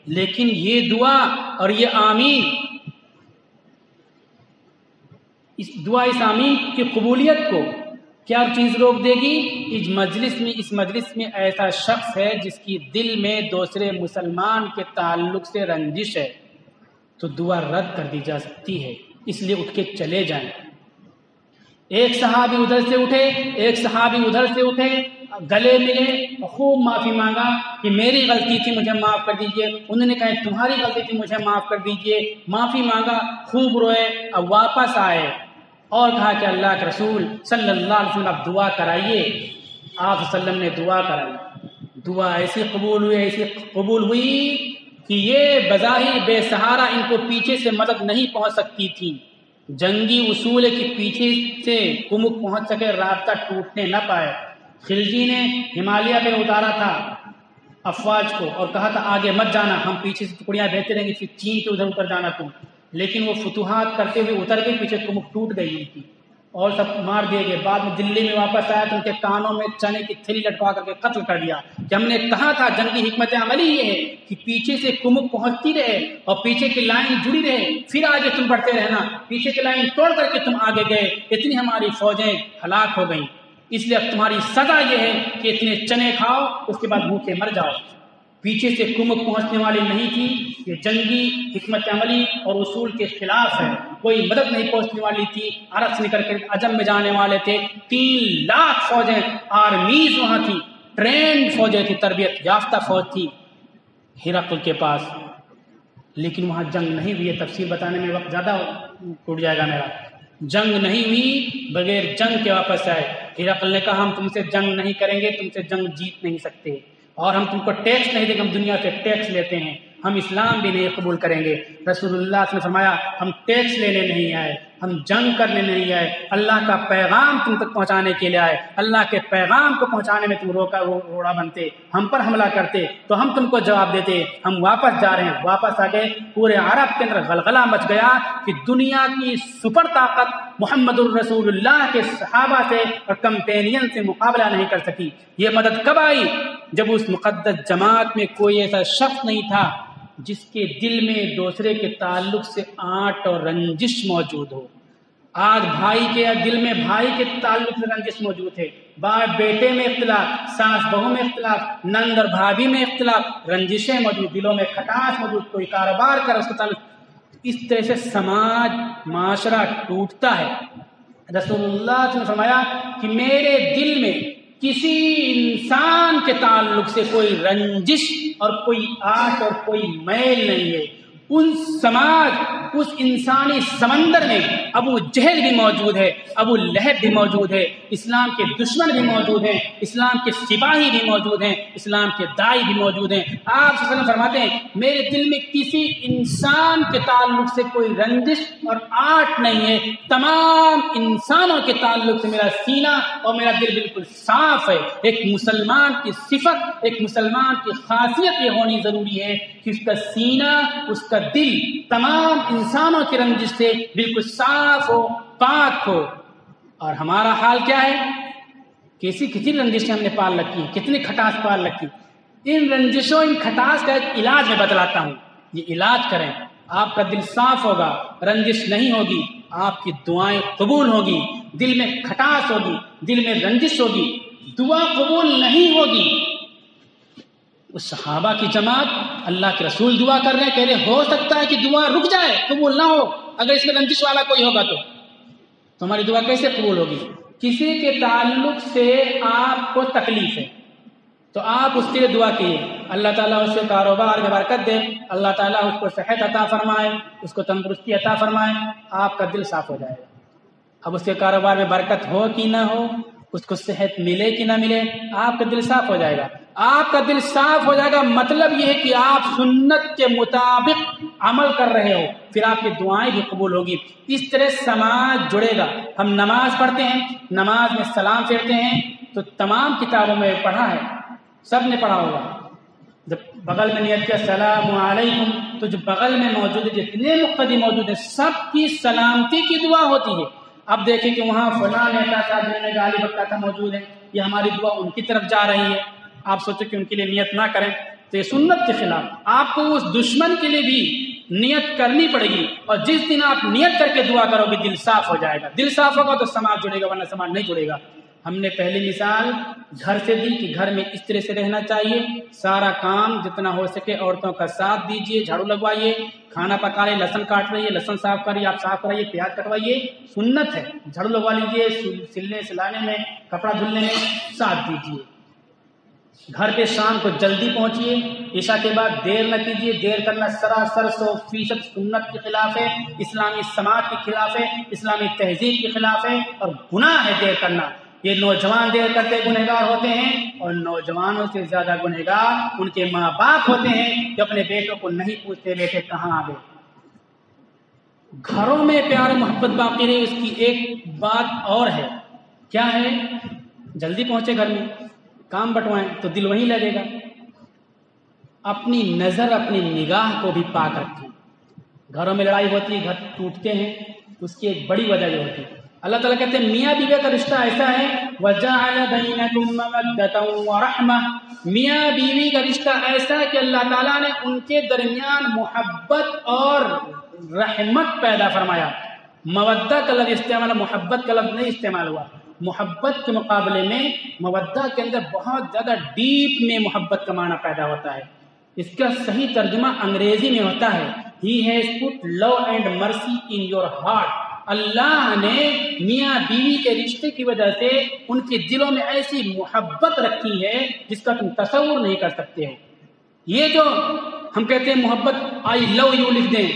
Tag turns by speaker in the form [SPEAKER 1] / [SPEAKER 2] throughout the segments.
[SPEAKER 1] لیکن یہ دعا اور یہ آمین، اس دعا اس آمین کی قبولیت کو کیا چیز روک دے گی؟ اس مجلس میں ایسا شخص ہے جس کی دل میں دوسرے مسلمان کے تعلق سے رنجش ہے تو دعا رد کر دی جا سکتی ہے، اس لیے اٹھ کے چلے جائیں۔ ایک صحابی ادھر سے اٹھے، ایک صحابی ادھر سے اٹھے، گلے ملے اور خوب معافی مانگا کہ میری غلطی تھی مجھے معاف کر دیجئے، انہوں نے کہا تمہاری غلطی تھی مجھے معاف کر دیجئے، معافی مانگا، خوب روئے، اب واپس آئے اور کہا کہ اللہ کے رسول صلی اللہ علیہ وسلم اب دعا کرائیے۔ آپ صلی اللہ علیہ وسلم نے دعا کرائی، دعا ایسی قبول ہوئی کہ یہ بظاہر بے سہارا ان کو پیچھے سے مدد نہیں پہنچ سکتی تھی، جنگی اصول ہے کہ پیچھے سے کمک پہنچ سکے، رابطہ ٹوٹنے نہ پائے۔ خلجی نے ہمالیہ پہ اتارا تھا افواج کو اور کہا تھا آگے مت جانا، ہم پیچھے سے ٹکڑیاں بھیجتے رہیں گے، پھر چین کے ادھر اتر جانا تم، لیکن وہ فتوحات کرتے ہوئے اتر کے پیچھے کمک ٹوٹ گئی ان کی اور سب مار دیے گئے۔ بعد میں دلی میں واپس آیا تو ان کے کانوں میں چنے کی تھیلی لٹکا کر کے قتل کر دیا کہ ہم نے کہا تھا جنگی حکمت عملی یہ ہے کہ پیچھے سے کمک پہنچتی رہے اور پیچھے کی لائن جڑی رہے، پھر آگے تم بڑھتے رہنا، پیچھے کی لائن توڑ کر کے تم آگے گئے، اتنی ہماری فوجیں ہلاک ہو گئیں، اس لیے اب تمہاری سزا یہ ہے کہ اتنے چنے کھاؤ اس کے بعد بھوکے مر جاؤ۔ پیچھے سے کمک پہنچنے والی نہیں تھی، یہ جنگی حکمت عملی اور اصول کے خلاف ہے، کوئی مدد نہیں پہنچنے والی تھی، عرب سے نکل کر عجم میں جانے والے تھے، 3 لاکھ فوجیں آرمیز وہاں تھی، ٹرینڈ فوجیں تھی، تربیت یافتہ فوج تھی ہرقل کے پاس، لیکن وہاں جنگ نہیں ہوئی۔ تفصیل بتانے میں وقت زیادہ ٹوٹ جائے گا میرا۔ جنگ نہیں ہوئی، بغیر جنگ کے واپس آئے۔ ہرقل نے کہا ہم تم سے جنگ نہیں کریں گے، تم سے جنگ جیت نہیں سکتے، اور ہم تم کو ٹیکس نہیں دیں گے، ہم دنیا سے ٹیکس لیتے ہیں، ہم اسلام بھی نہیں قبول کریں گے۔ رسول اللہ نے فرمایا ہم ٹیکس لینے نہیں آئے، ہم جنگ کرنے نہیں آئے، اللہ کا پیغام تم تک پہنچانے کے لیے آئے، اللہ کے پیغام کو پہنچانے میں تم روڑا بنتے، ہم پر حملہ کرتے تو ہم تم کو جواب دیتے ہم واپس جا رہے ہیں۔ واپس آ گئے، پورے عرب کے اندر غلغلہ مچ گیا کہ دنیا کی سپر طاقت محمد الرسول اللہ کے صحابہ سے اور کمپینین سے مقابلہ نہیں کر سکی۔ یہ مدد کب آئی؟ جب اس مقدس جماعت میں کوئی ایسا شخص نہیں تھا جس کے دل میں دوسرے کے تعلق سے آنٹ اور رنجش موجود ہو۔ آج بھائی کے دل میں بھائی کے تعلق سے رنجش موجود ہے، باپ بیٹے میں اختلاف، ساس بہو میں اختلاف، نند اور بھابھی میں اختلاف، رنجشیں موجود، دلوں میں کھٹاس موجود، کوئی کاروبار کر اس کا تعلق، اس طرح سے سماج معاشرہ ٹوٹتا ہے۔ رسول اللہ نے فرمایا کہ میرے دل میں کسی انسان کے تعلق سے کوئی رنجش اور کوئی آٹ اور کوئی میل نہیں ہے۔ اس انسانی سمندر میں ابو جہل بھی موجود ہے، ابو لہب بھی موجود ہے، اسلام کے دشمن بھی موجود ہیں، اسلام کے سپاہی بھی موجود ہیں، اسلام کے دائی بھی موجود ہیں۔ آپ صلی اللہ علیہ وسلم فرماتے ہیں میرے دل میں کسی انسان کے تعلق سے کوئی رنجش اور آٹ نہیں ہے، تمام انسانوں کے تعلق سے میرا سینہ اور میرا دل بالکل صاف ہے۔ ایک مسلمان کی صفت، ایک مسلمان کی خاصیت یہ ہونی ضروری ہے کہ اس کا سینہ، اس کا دل تمام انسانوں کی رنجش سے بالکل صاف ہو، پاک ہو۔ اور ہمارا حال کیا ہے؟ کتنی رنجشیں ہم نے پال رکھی ہیں، کتنی کھٹاس پال رکھی۔ ان رنجشوں، ان کھٹاس کا ایک علاج میں بتلاتا ہوں، یہ علاج کریں، آپ کا دل صاف ہوگا، رنجش نہیں ہوگی، آپ کی دعائیں قبول ہوگی، دل میں کھٹاس ہوگی، دل میں رنجش ہوگی، دعا قبول نہیں ہوگی۔ اس صحابہ کی جماعت، اللہ کے رسول دعا کر رہے ہیں، کہہ رہے ہو سکتا ہے کہ دعا رک جائے، قبول نہ ہو، اگر اس میں رنجش والا کوئی ہوگا تو ہماری دعا کیسے قبول ہوگی؟ کسی کے تعلق سے آپ کو تکلیف ہے تو آپ اس کے لیے دعا کیجیے، اللہ تعالیٰ اس کے کاروبار میں برکت دے، اللہ تعالیٰ اس کو صحت عطا فرمائے، اس کو تندرستی عطا فرمائے، آپ کا دل صاف ہو جائے گا۔ اب اس کے کاروبار میں برکت ہو کہ نہ ہو، اس کو صحت ملے کہ نہ ملے، آپ کا دل صاف ہو جائے گا۔ آپ کا دل صاف ہو جائے گا، مطلب یہ ہے کہ آپ سنت کے مطابق عمل کر رہے ہو، پھر آپ کی دعائیں بھی قبول ہوگی۔ اس طرح سماج جڑے گا۔ ہم نماز پڑھتے ہیں، نماز میں سلام پھیرتے ہیں تو تمام کتابوں میں پڑھا ہے، سب نے پڑھا ہوگا، جب بغل میں نیت کیا السلام علیکم تو جو بغل میں موجود ہے، جتنے مقتدی موجود ہیں، سب کی سلامتی کی دعا ہوتی ہے۔ اب دیکھیں کہ وہاں فلاں نیتا تھا جنہوں نے گالی بکا تھا موجود ہے، یہ ہماری دعا ان کی طرف جا رہی ہے، آپ سوچو کہ ان کے لیے نیت نہ کریں، تو یہ سنت کے خلاف آپ کو اس دشمن کے لیے بھی نیت کرنی پڑے گی، اور جس دن آپ نیت کر کے دعا کرو گے دل صاف ہو جائے گا، دل صاف ہوگا تو سماج جڑے گا، ورنہ سماج نہیں جڑے گا۔ ہم نے پہلی مثال گھر سے دی کہ گھر میں اس طرح سے رہنا چاہیے، سارا کام جتنا ہو سکے عورتوں کا ساتھ دیجئے، جھاڑو لگوائیے، کھانا پکا رہے لہسن کاٹ رہی ہے لہسن صاف کریے، آپ صاف کرائیے، پیاز کٹوائیے، سنت ہے، جھاڑو لگوا لیجئے، سلنے سلانے میں کپڑا دھلنے میں ساتھ دیجئے۔ گھر پہ شام کو جلدی پہنچیے، عشاء کے بعد دیر نہ کیجیے، دیر کرنا سراسر 100% سنت کے خلاف ہے، اسلامی سماج کے خلاف ہے، اسلامی تہذیب کے خلاف ہے، اور گناہ ہے دیر کرنا۔ یہ نوجوان دیر کرتے گنہگار ہوتے ہیں، اور نوجوانوں سے زیادہ گنہگار ان کے ماں باپ ہوتے ہیں جو اپنے بیٹوں کو نہیں پوچھتے بیٹے کہاں آ گئے۔ گھروں میں پیار و محبت باقی رہے، اس کی ایک بات اور ہے، کیا ہے؟ جلدی پہنچے گھر میں، کام بٹوائیں تو دل وہیں لگے گا۔ اپنی نظر اپنی نگاہ کو بھی پاک رکھیں۔ گھروں میں لڑائی ہوتی ہے، گھر ٹوٹتے ہیں، اس کی ایک بڑی وجہ یہ ہوتی ہے، اللہ تعالیٰ کہتے ہیں میاں بیوی کا رشتہ ایسا ہے وَجَعَلَ بَيْنَكُم مَّوَدَّةً وَرَحْمَةً، میاں بیوی کا رشتہ ایسا ہے کہ اللہ تعالیٰ نے ان کے درمیان محبت اور رحمت پیدا فرمایا۔ مودہ کا لفظ استعمال، محبت کا لفظ نہیں استعمال ہوا۔ محبت کے مقابلے میں مودہ کے اندر بہت زیادہ ڈیپ میں محبت کا معنی پیدا ہوتا ہے۔ اس کا صحیح ترجمہ انگریزی میں ہوتا ہے He has put love and mercy in your heart۔ اللہ نے میاں بیوی کے رشتے کی وجہ سے ان کے دلوں میں ایسی محبت رکھی ہے جس کا تم تصور نہیں کر سکتے ہو۔ یہ جو ہم کہتے ہیں محبت آئی لو یو لکھ دیں،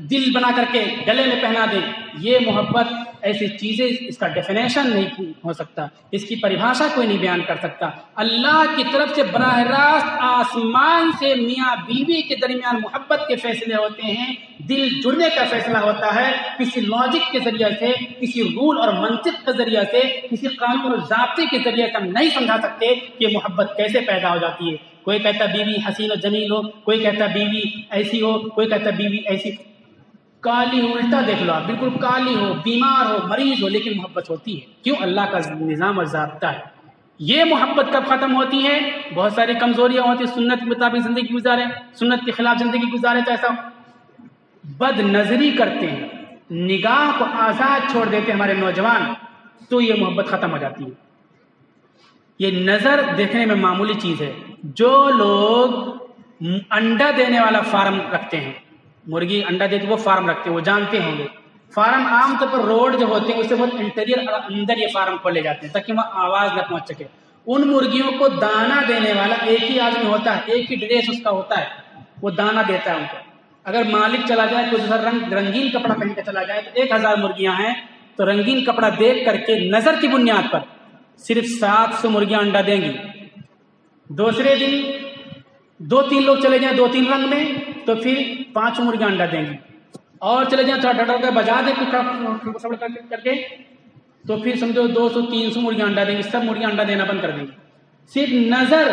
[SPEAKER 1] دل بنا کر کے گلے میں پہنا دیں، یہ محبت ایسی چیزیں، اس کا ڈیفینیشن نہیں ہو سکتا، اس کی پریبھاشا کوئی نہیں بیان کر سکتا۔ اللہ کی طرف سے براہ راست آسمان سے میاں بیوی کے درمیان محبت کے فیصلے ہوتے ہیں، دل جڑنے کا فیصلہ ہوتا ہے، کسی لاجک کے ذریعے سے، کسی رول اور منطق کے ذریعے سے، کسی قانون اور ضابطے کے ذریعے سے ہم نہیں سمجھا سکتے کہ یہ محبت کیسے پیدا ہو جاتی ہے۔ کوئی کہتا بیوی حسین و جمیل ہو، کوئی کہتا بیوی ایسی ہو، کوئی کہتا بیوی ایسی کالی ہو، الٹا دیکھ لو آپ، بالکل کالی ہو، بیمار ہو، مریض ہو، لیکن محبت ہوتی ہے۔ کیوں؟ اللہ کا نظام اور ضابطہ ہے۔ یہ محبت کب ختم ہوتی ہے؟ بہت ساری کمزوریاں ہوتی ہیں، سنت کے مطابق زندگی گزارے، سنت کے خلاف زندگی گزارے تو ایسا بد نظری کرتے ہیں، نگاہ کو آزاد چھوڑ دیتے ہیں ہمارے نوجوان، تو یہ محبت ختم ہو جاتی ہے۔ یہ نظر دیکھنے میں معمولی چیز ہے۔ جو لوگ انڈا دینے والا فارم رکھتے ہیں، مرغی انڈا دیتی وہ فارم رکھتے ہیں، وہ جانتے ہوں گے فارم عام طور پر روڈ جو ہوتے ہیں اس سے بہت انٹیریئر اندر یہ فارم کھولے جاتے ہیں تاکہ وہاں آواز نہ پہنچ سکے۔ ان مرغیوں کو دانہ دینے والا ایک ہی آدمی ہوتا ہے، ایک ہی ڈریس اس کا ہوتا ہے، وہ دانہ دیتا ہے ان کو۔ اگر مالک چلا جائے تو رنگین کپڑا پہن کے چلا جائے تو 1000 مرغیاں ہیں تو رنگین کپڑا دیکھ کر کے نظر کی بنیاد پر صرف 700 مرغیاں انڈا دیں گی۔ دوسرے دن 2-3 لوگ چلے جائیں 2-3 رنگ میں تو پھر 5 مرغیاں انڈا دیں گی، اور چلے جائیں تھوڑا ڈر کر بجا دیں کر کے تو پھر سمجھو 200-300 مرغیاں انڈا دیں گی، سب مرغیاں انڈا دینا بند کر دیں گی۔ صرف نظر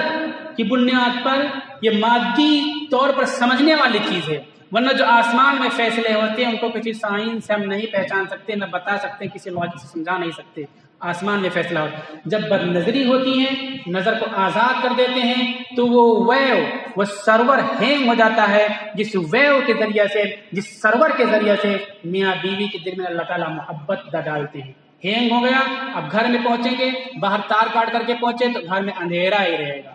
[SPEAKER 1] کی بنیاد پر یہ مادی طور پر سمجھنے والی چیز ہے، ورنہ جو آسمان میں فیصلے ہوتے ہیں ان کو کسی سائنس سے ہم نہیں پہچان سکتے، نہ بتا سکتے، کسی لاجک سے سمجھا نہیں سکتے۔ آسمان میں فیصلہ ہوتا ہے۔ جب بد نظری ہوتی ہے، نظر کو آزاد کر دیتے ہیں تو وہ سرور ہینگ ہو جاتا ہے، جس ویو کے ذریعے سے، جس سرور کے ذریعے سے میاں بیوی کے دل میں اللہ تعالیٰ محبت ڈالتے ہیں۔ ہینگ ہو گیا، اب گھر میں پہنچیں گے، باہر تار کاٹ کر کے پہنچے تو گھر میں اندھیرا ہی رہے گا،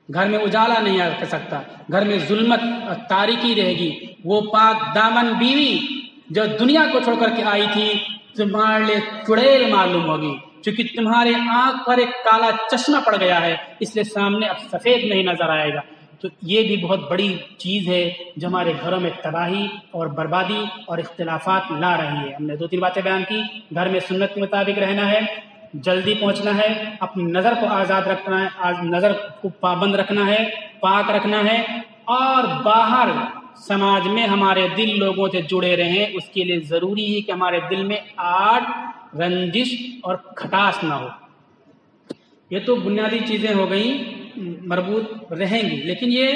[SPEAKER 1] گھر میں اجالا نہیں آ سکتا، گھر میں ظلمت اور تاریکی رہے گی۔ وہ پاک دامن بیوی جو دنیا کو چھوڑ کر کے آئی تھی تمہارے لیے چڑیل معلوم ہوگی، چونکہ تمہارے آنکھ پر ایک کالا چشمہ پڑ گیا ہے، اس لیے سامنے اب سفید نہیں نظر آئے گا۔ تو یہ بھی بہت بڑی چیز ہے جو ہمارے گھروں میں تباہی اور بربادی اور اختلافات لا رہی ہے۔ ہم نے 2-3 باتیں بیان کی۔ گھر میں سنت کے مطابق رہنا ہے، جلدی پہنچنا ہے، اپنی نظر کو آزاد رکھنا ہے، نظر کو پابند رکھنا ہے، پاک رکھنا ہے، اور باہر سماج میں ہمارے دل لوگوں سے جڑے رہیں۔ اس کے لیے ضروری ہے کہ ہمارے دل میں آڑ، رنجش اور کھٹاس نہ ہو۔ یہ تو بنیادی چیزیں ہو گئیں، مربوط رہیں گی، لیکن یہ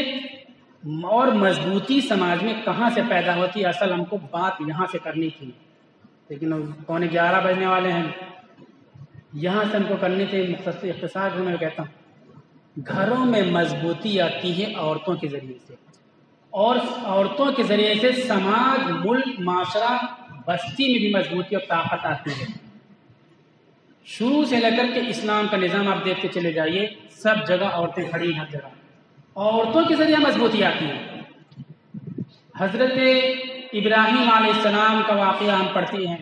[SPEAKER 1] اور مضبوطی سماج میں کہاں سے پیدا ہوتی ہے؟ اصل ہم کو بات یہاں سے کرنی تھی، لیکن 11:15 بجنے والے ہیں، یہاں سے ہم کو کرنی تھی۔ مختصر اختصار جو میں کہتا ہوں گھروں میں مضبوطی آتی ہے عورتوں کے ذریعے سے، اور عورتوں کے ذریعے سے سماج، ملک، معاشرہ، بستی میں بھی مضبوطی اور طاقت آتی ہے۔ شروع سے لے کر کے اسلام کا نظام آپ دیکھتے چلے جائیے، سب جگہ عورتیں کھڑی ہیں، ہر جگہ عورتوں کے ذریعے مضبوطی آتی ہے۔ حضرت ابراہیم علیہ السلام کا واقعہ ہم پڑھتے ہیں،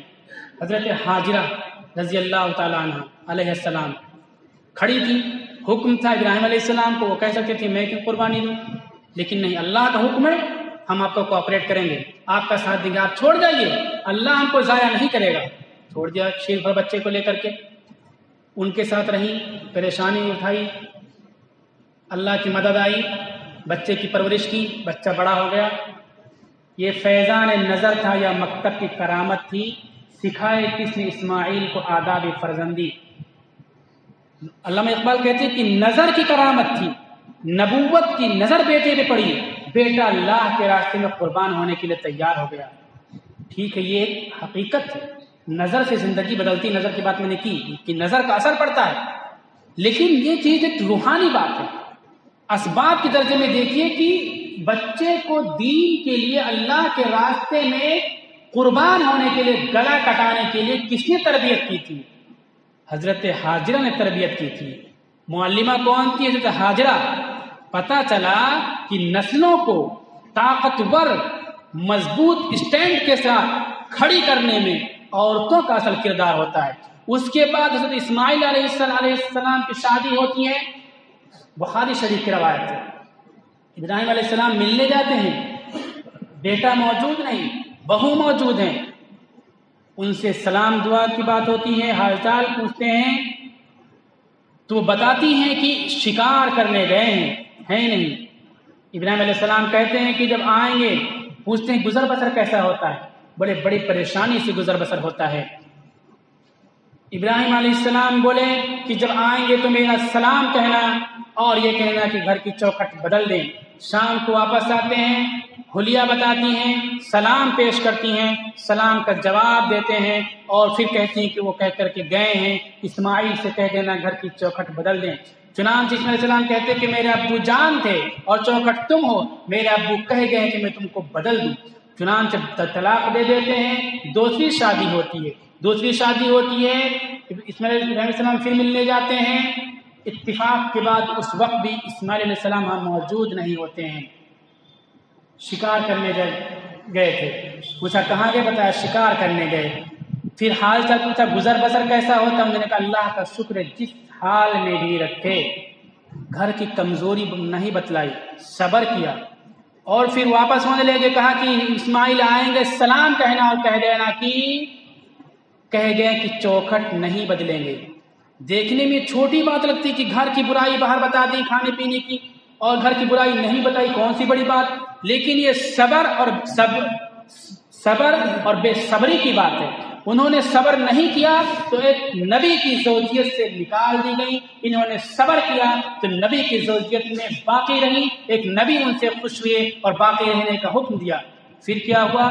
[SPEAKER 1] حضرت حاجرہ رضی اللہ تعالیٰ عنہ علیہ السلام کھڑی تھی، حکم تھا ابراہیم علیہ السلام کو، وہ کہہ سکتے تھے میں کیوں قربانی دوں، لیکن نہیں، اللہ کا حکم ہے، ہم آپ کو کوآپریٹ کریں گے، آپ کا ساتھ دیں گے، آپ چھوڑ جائیے، اللہ ہم کو ضائع نہیں کرے گا۔ چھوڑ دیا شیر بھر بچے کو لے کر کے، ان کے ساتھ رہی، پریشانی اٹھائی، اللہ کی مدد آئی، بچے کی پرورش کی، بچہ بڑا ہو گیا۔ یہ فیضان نظر تھا یا مکتب کی کرامت تھی، سکھائے کس نے اسماعیل کو آداب فرزندی۔ علامہ اقبال کہتے ہیں کہ نظر کی کرامت تھی، نبوت کی نظر بیٹے پہ پڑی، بیٹا اللہ کے راستے میں قربان ہونے کے لیے تیار ہو گیا۔ ٹھیک ہے، یہ ایک حقیقت ہے، نظر سے زندگی بدلتی، نظر کی بات میں نے کی کہ نظر کا اثر پڑتا ہے، لیکن یہ چیز ایک روحانی بات ہے۔ اسباب کے درجے میں دیکھیے کہ بچے کو دین کے لیے، اللہ کے راستے میں قربان ہونے کے لیے، گلا کٹانے کے لیے کس نے تربیت کی تھی؟ حضرت حاجرہ نے تربیت کی تھی۔ معلمہ کون تھی؟ حضرت حاجرہ۔ پتہ چلا کہ نسلوں کو طاقتور، مضبوط اسٹینڈ کے ساتھ کھڑی کرنے میں عورتوں کا اصل کردار ہوتا ہے۔ اس کے بعد حضرت اسماعیل علیہ السلام کی شادی ہوتی ہے، بخاری شریف کی روایت ہے۔ ابراہیم علیہ السلام ملنے جاتے ہیں، بیٹا موجود نہیں، بہو موجود ہیں، ان سے سلام دعا کی بات ہوتی ہے، حال چال پوچھتے ہیں، تو وہ بتاتی ہیں کہ شکار کرنے گئے ہیں نہیں۔ ابراہیم علیہ السلام کہتے ہیں کہ جب آئیں گے، پوچھتے ہیں گزر بسر کیسا ہوتا ہے، بڑے بڑی پریشانی سے گزر بسر ہوتا ہے۔ ابراہیم علیہ السلام بولے کہ جب آئیں گے تو میرا سلام کہنا اور یہ کہنا کہ گھر کی چوکھٹ بدل دیں۔ شام کو واپس آتے ہیں، حلیہ بتاتی ہیں، سلام پیش کرتی ہیں، سلام کا جواب دیتے ہیں، اور پھر کہتی ہیں کہ وہ کہہ کر کے گئے ہیں اسماعیل سے کہہ دینا گھر کی چوکھٹ بدل دیں۔ چنانچہ اسماعیل علیہ السلام کہتے ہیں کہ میرے ابو جان تھے اور چوکھٹ تم ہو، میرے ابو کہہ گئے ہیں کہ میں تم کو بدل دوں۔ چنانچہ طلاق دے دیتے ہیں، دوسری شادی ہوتی ہے۔ اسماعیل علیہ السلام پھر ملنے جاتے ہیں، اتفاق کے بعد اس وقت بھی اسماعیل علیہ السلام وہاں موجود نہیں ہوتے ہیں، شکار کرنے گئے تھے۔ پوچھا کہاں گئے؟ بتایا شکار کرنے گئے۔ پھر حال چال پوچھا گزر بسر کیسا ہوتا؟ انہوں نے کہا اللہ کا شکر ہے، جس حال میں بھی رکھے، گھر کی کمزوری نہیں بتلائی، صبر کیا، اور پھر واپس ہونے لگے، کہا کہ اسماعیل آئیں گے، سلام کہنا اور کہہ دینا کہ کہہ گئے کہ چوکھٹ نہیں بدلیں گے۔ دیکھنے میں چھوٹی بات لگتی کہ گھر کی برائی باہر بتا دی کھانے پینے کی، اور گھر کی برائی نہیں بتائی، کون سی بڑی بات، لیکن یہ صبر اور بے صبری کی بات ہے۔ انہوں نے صبر نہیں کیا تو ایک نبی کی زوجیت سے نکال دی گئی، انہوں نے صبر کیا تو نبی کی زوجیت میں باقی رہی، ایک نبی ان سے خوش ہوئے اور باقی رہنے کا حکم دیا۔ پھر کیا ہوا؟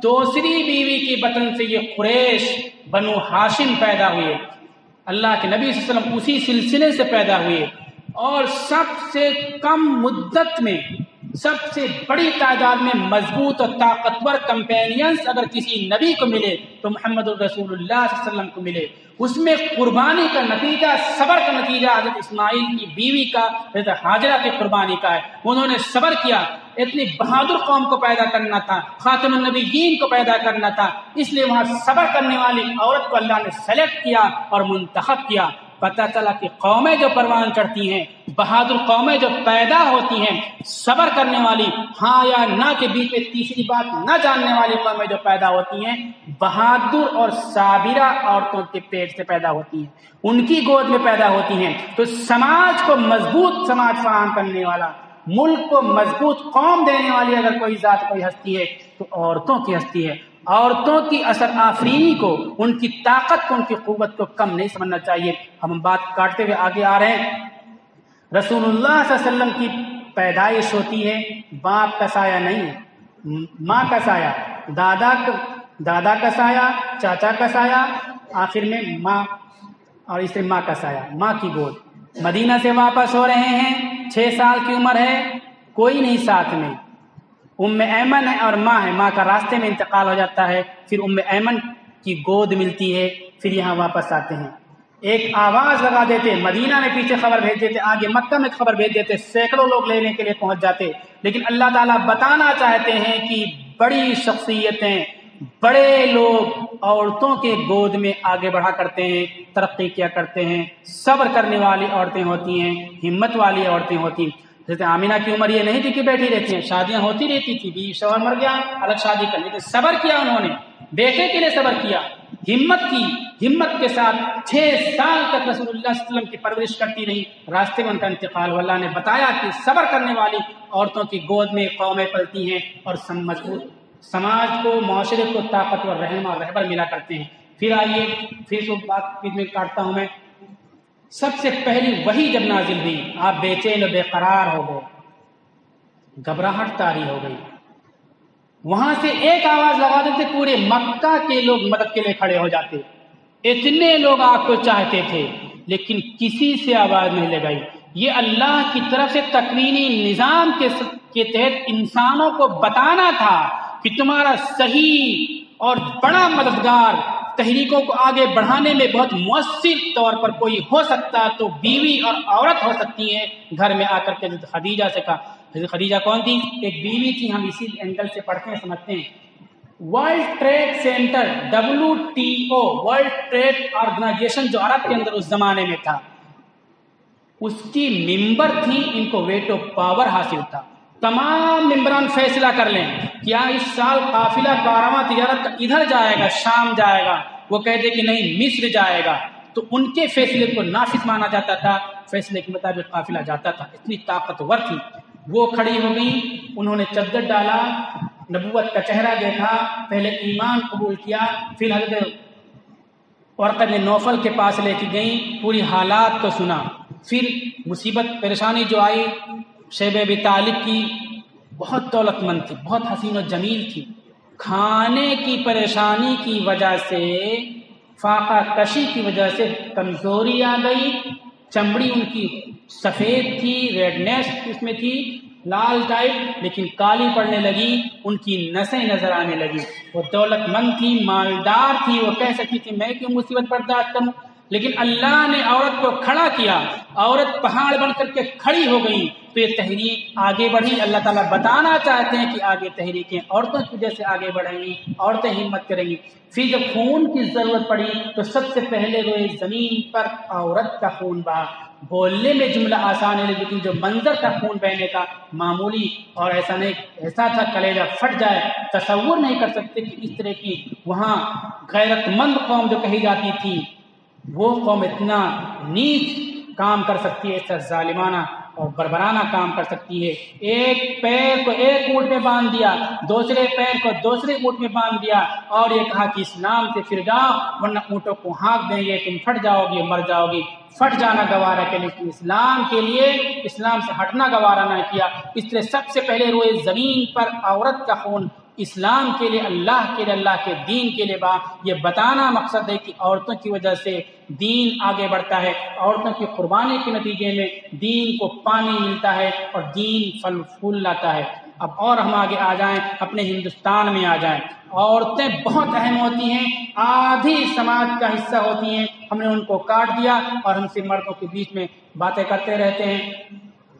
[SPEAKER 1] دوسری بیوی کی بطن سے یہ قریش بنو ہاشم پیدا ہوئے، اللہ کے نبی صلی اللہ علیہ وسلم اسی سلسلے سے پیدا ہوئے، اور سب سے کم مدت میں، سب سے بڑی تعداد میں مضبوط اور طاقتور کمپینینز اگر کسی نبی کو ملے تو محمد الرسول اللہ صلی اللہ علیہ وسلم کو ملے۔ اس میں قربانی کا نتیجہ، صبر کا نتیجہ حضرت اسماعیل کی بیوی کا، حضرت حاجرہ کی قربانی کا ہے۔ انہوں نے صبر کیا، اتنی بہادر قوم کو پیدا کرنا تھا، خاتم النبیین کو پیدا کرنا تھا، اس لیے وہاں صبر کرنے والی عورت کو اللہ نے سلیکٹ کیا اور منتخب کیا۔ پتہ چلا کہ قومیں جو پروان چڑھتی ہیں، بہادر قومیں جو پیدا ہوتی ہیں، صبر کرنے والی، ہاں یا نہ کے بیچ میں تیسری بات نہ جاننے والی قومیں جو پیدا ہوتی ہیں، بہادر اور صابرہ عورتوں کے پیٹ سے پیدا ہوتی ہیں، ان کی گود میں پیدا ہوتی ہیں۔ تو سماج کو مضبوط سماج فراہم کرنے والا، ملک کو مضبوط قوم دینے والی اگر کوئی ذات، کوئی ہستی ہے تو عورتوں کی ہستی ہے۔ عورتوں کی اثر آفرینی کو، ان کی طاقت کو، ان کی قوت کو کم نہیں سمجھنا چاہیے۔ ہم بات کاٹتے ہوئے آگے آ رہے ہیں۔ رسول اللہ صلی اللہ علیہ وسلم کی پیدائش ہوتی ہے، باپ کا سایہ نہیں ہے، ماں کا سایہ، دادا کا سایہ، چاچا کا سایہ، آخر میں ماں، اور اس سے ماں کا سایہ، ماں کی گود۔ مدینہ سے واپس ہو رہے ہیں، 6 سال کی عمر ہے، کوئی نہیں ساتھ میں، ام ایمن ہے اور ماں ہے، ماں کا راستے میں انتقال ہو جاتا ہے، پھر ام ایمن کی گود ملتی ہے، پھر یہاں واپس آتے ہیں۔ ایک آواز لگا دیتے، مدینہ میں پیچھے خبر بھیج دیتے، آگے مکہ میں خبر بھیج دیتے، سینکڑوں لوگ لینے کے لیے پہنچ جاتے، لیکن اللہ تعالیٰ بتانا چاہتے ہیں کہ بڑی شخصیتیں، بڑے لوگ عورتوں کے گود میں آگے بڑھا کرتے ہیں، ترقی کیا کرتے ہیں، صبر کرنے والی عورتیں ہوتی ہیں، ہمت والی عورتیں ہوتی ہیں۔ حضرت آمینہ کی عمر یہ نہیں تھی کہ بیٹھی رہتی ہیں، شادیاں ہوتی رہتی تھی، بیوی شوہر مر گیا الگ شادی کر لی، لیکن صبر کیا انہوں نے، بیٹے کے لیے صبر کیا، ہمت کی، ہمت کے ساتھ 6 سال تک رسول اللہ صلی اللہ علیہ وسلم کی پرورش کرتی رہی، راستے میں ان کا انتقال ہوا۔ اللہ نے بتایا کہ صبر کرنے والی عورتوں کی گود میں قومیں پلتی ہیں اور مضبوط سماج کو، معاشرے کو طاقتور رہنما رہبر ملا کرتے ہیں۔ پھر آئیے، پھر وہ بات میں کاٹتا ہوں میں، سب سے پہلی وحی جب نازل ہوئی، آپ بے چین و بے قرار ہو گئے، گھبراہٹ طاری ہو گئی، وہاں سے ایک آواز لگا دیتے، پورے مکہ کے لوگ مدد کے لیے کھڑے ہو جاتے، اتنے لوگ آپ کو چاہتے تھے، لیکن کسی سے آواز نہیں لگائی۔ یہ اللہ کی طرف سے تکوینی نظام کے تحت انسانوں کو بتانا تھا کہ تمہارا صحیح اور بڑا مددگار تحریکوں کو آگے بڑھانے میں بہت مؤثر طور پر کوئی ہو سکتا تو بیوی اور عورت ہو سکتی ہے۔ گھر میں آ کر کے حضرت خدیجہ سے کہا، حضرت خدیجہ کون تھی؟ ایک بیوی تھی، ہم اسی اینگل سے پڑھتے ہیں، سمجھتے ہیں۔ World Trade Center WTO، World Trade Organization جو عرب کے اندر اس زمانے میں تھا، اس کی ممبر تھی، ان کو ویٹو پاور حاصل تھا۔ تمام ممبران فیصلہ کر لیں کیا اس سال قافلہ کارواں تجارت ادھر جائے گا، شام جائے گا، وہ کہتے کہ نہیں مصر جائے گا، تو ان کے فیصلے کو نافذ مانا جاتا تھا، فیصلے کے مطابق قافلہ جاتا تھا۔ اتنی طاقتور تھی وہ، کھڑی ہو گئی، انہوں نے چادر ڈالا، نبوت کا چہرہ دیکھا، پہلے ایمان قبول کیا، پھر حضرت ورقہ بن نوفل کے پاس لے کے گئیں، پوری حالات کو سنا، پھر مصیبت پریشانی جو آئی، شیب ابی طالب کی بہت دولت مند تھی، بہت حسین و جمیل تھی، کھانے کی پریشانی کی وجہ سے، فاقہ کشی کی وجہ سے کمزوری آ گئی، چمڑی ان کی سفید تھی، ریڈنیس اس میں تھی، لال ٹائپ، لیکن کالی پڑنے لگی، ان کی نسیں نظر آنے لگی۔ وہ دولت مند تھی، مالدار تھی، وہ کہہ سکتی تھی میں کیوں مصیبت برداشت کروں، لیکن اللہ نے عورت کو کھڑا کیا، عورت پہاڑ بن کر کے کھڑی ہو گئی، تو یہ تحریک آگے بڑھی۔ اللہ تعالیٰ بتانا چاہتے ہیں کہ آگے تحریکیں عورتوں کی وجہ سے آگے بڑھیں گی، عورتیں ہمت کریں گی۔ پھر جب خون کی ضرورت پڑی تو سب سے پہلے روئے زمین پر عورت کا خون بہا۔ بولنے میں جملہ آسان ہے، لیکن جو منظر تھا خون بہنے کا، معمولی اور ایسا نہیں، ایسا تھا کلیجہ پھٹ جائے۔ تصور نہیں کر سکتے کہ اس طرح کی وہاں غیرت مند قوم جو کہی جاتی تھی، وہ قوم اتنا نیچ کام کر سکتی ہے، ایسا ظالمانہ اور بربرانہ کام کر سکتی ہے۔ ایک پیر کو ایک اونٹ میں باندھ دیا، دوسرے پیر کو دوسرے اونٹ میں باندھ دیا، اور یہ کہا کہ اسلام سے پھر جاؤ ورنہ اونٹوں کو ہانک دیں گے، تم پھٹ جاؤ گی، مر جاؤ گی۔ پھٹ جانا گوارا کے لیے، اسلام کے لیے، اسلام سے ہٹنا گوارا نہ کیا۔ اس لیے سب سے پہلے روئے زمین پر عورت کا خون اسلام کے لیے، اللہ کے لیے، اللہ کے دین کے لیے یہ بتانا مقصد ہے کہ عورتوں کی وجہ سے دین آگے بڑھتا ہے، عورتوں کی قربانی کے نتیجے میں دین کو پانی ملتا ہے اور دین پھل پھول لاتا ہے۔ اب اور ہم آگے آ جائیں، اپنے ہندوستان میں آ جائیں، عورتیں بہت اہم ہوتی ہیں، آدھی سماج کا حصہ ہوتی ہیں، ہم نے ان کو کاٹ دیا اور ہم سے مردوں کے بیچ میں باتیں کرتے رہتے ہیں۔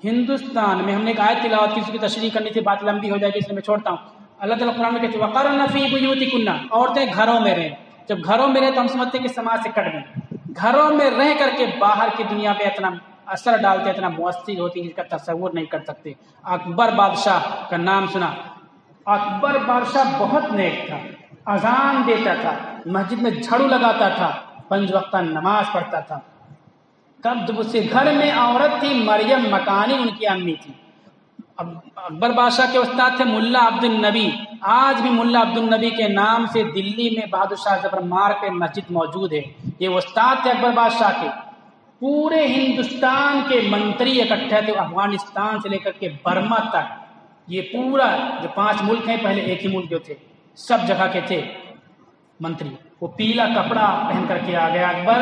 [SPEAKER 1] ہندوستان میں ہم نے ایک آیت تلاوت کی، اس کی تشریح کرنی تھی، بات لمبی ہو جائے گی اس لیے میں چھوڑتا ہوں۔ اللہ تعالیٰ قرآن میں کہتے ہیں وَقَرْنَ فِي بُيُوتِكُنَّ، عورتیں گھروں میں رہیں۔ جب گھروں میں رہیں تو ہم سمجھتے ہیں کہ سماج سے کٹ گئیں، گھروں میں رہ کر کے باہر کی دنیا پہ اتنا اثر ڈالتے، اتنا مؤثر ہوتی ہے جس کا تصور نہیں کر سکتے۔ اکبر بادشاہ کا نام سنا، اکبر بادشاہ بہت نیک تھا، اذان دیتا تھا، مسجد میں جھاڑو لگاتا تھا، 5 وقتہ نماز پڑھتا تھا۔ تب جب اس کے گھر میں عورت تھی، مریم مکانی ان کی امی تھی۔ اب اکبر بادشاہ کے استاد تھے ملا عبد النبی، آج بھی ملا عبد النبی کے نام سے دلی میں بہادر شاہ ظفر مارگ پہ مسجد موجود ہے۔ یہ استاد تھے اکبر بادشاہ کے، پورے ہندوستان کے منتری اکٹھے تھے، افغانستان سے لے کر کے برما تک، یہ پورا جو 5 ملک ہیں، پہلے ایک ہی ملک جو تھے، سب جگہ کے تھے منتری۔ وہ پیلا کپڑا پہن کر کے آ گیا اکبر،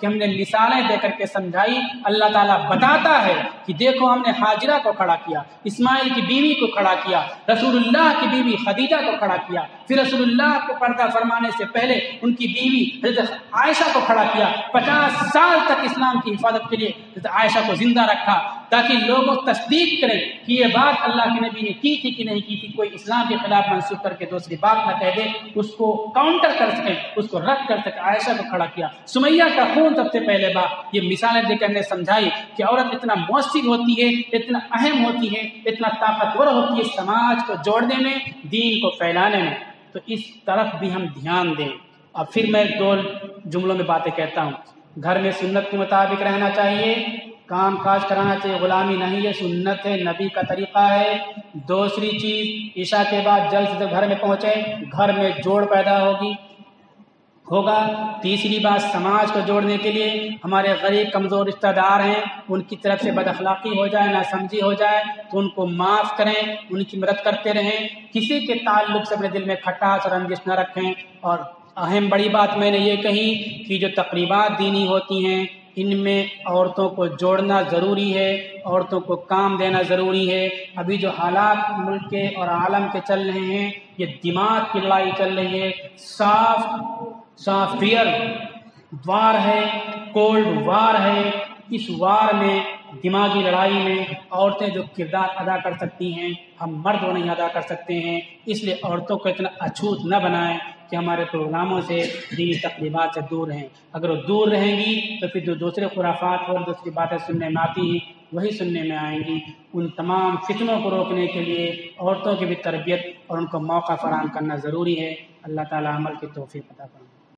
[SPEAKER 1] کہ ہم نے مثالیں دے کر کے سمجھائی۔ اللہ تعالیٰ بتاتا ہے کہ دیکھو ہم نے حاجرہ کو کھڑا کیا، اسماعیل کی بیوی کو کھڑا کیا، رسول اللہ کی بیوی خدیجہ کو کھڑا کیا، پھر رسول اللہ کو پردہ فرمانے سے پہلے ان کی بیوی حضرت عائشہ کو کھڑا کیا، 50 سال تک اسلام کی حفاظت کے لیے حضرت عائشہ کو زندہ رکھا تاکہ لوگوں تصدیق کریں کہ یہ بات اللہ کے نبی نے کی تھی کہ نہیں کی تھی، کوئی اسلام کے خلاف منسوخ کر کے دوسری بات نہ کہہ دے، اس کو کاؤنٹر کر سکیں، اس کو رد کر سکیں۔ عائشہ کو کھڑا کیا، سمیہ کا خون سب سے پہلے بات، یہ مثالیں دے کر نے سمجھائی کہ عورت اتنا مؤثر ہوتی ہے، اتنا اہم ہوتی ہے، اتنا طاقتور ہوتی ہے سماج کو جوڑنے میں، دین کو پھیلانے میں۔ تو اس طرف بھی ہم دھیان دیں۔ اب پھر میں 2 جملوں میں باتیں کہتا ہوں۔ گھر میں سنت کے مطابق رہنا چاہیے، کام کاج کرانا چاہیے، غلامی نہیں ہے، سنت ہے، نبی کا طریقہ ہے۔ دوسری چیز، عشاء کے بعد جلد سے گھر میں پہنچے، گھر میں جوڑ پیدا ہوگا۔ تیسری بات، سماج کو جوڑنے کے لیے ہمارے غریب کمزور رشتہ دار ہیں، ان کی طرف سے بد اخلاقی ہو جائے، ناسمجھی ہو جائے تو ان کو معاف کریں، ان کی مدد کرتے رہیں، کسی کے تعلق سے اپنے دل میں کھٹاس اور رنجش نہ رکھیں۔ اور اہم بڑی بات میں نے یہ کہی کہ جو تقریبات دینی ہوتی ہیں ان میں عورتوں کو جوڑنا ضروری ہے، عورتوں کو کام دینا ضروری ہے۔ ابھی جو حالات ملک کے اور عالم کے چل رہے ہیں، یہ دماغ کی لڑائی چل رہی ہے، سافٹ ویئر وار ہے، کولڈ وار ہے۔ اس وار میں، دماغی لڑائی میں عورتیں جو کردار ادا کر سکتی ہیں ہم مرد وہ نہیں ادا کر سکتے ہیں، اس لیے عورتوں کو اتنا اچھوت نہ بنائیں کہ ہمارے پروگراموں سے، دینی تقریبات سے دور رہیں۔ اگر وہ دور رہیں گی تو پھر جو دوسرے خرافات اور دوسری باتیں سننے میں آتی ہیں وہی سننے میں آئیں گی۔ ان تمام فتنوں کو روکنے کے لیے عورتوں کی بھی تربیت اور ان کو موقع فراہم کرنا ضروری ہے۔ اللہ تعالیٰ عمل کی توفیق عطا فرمائے۔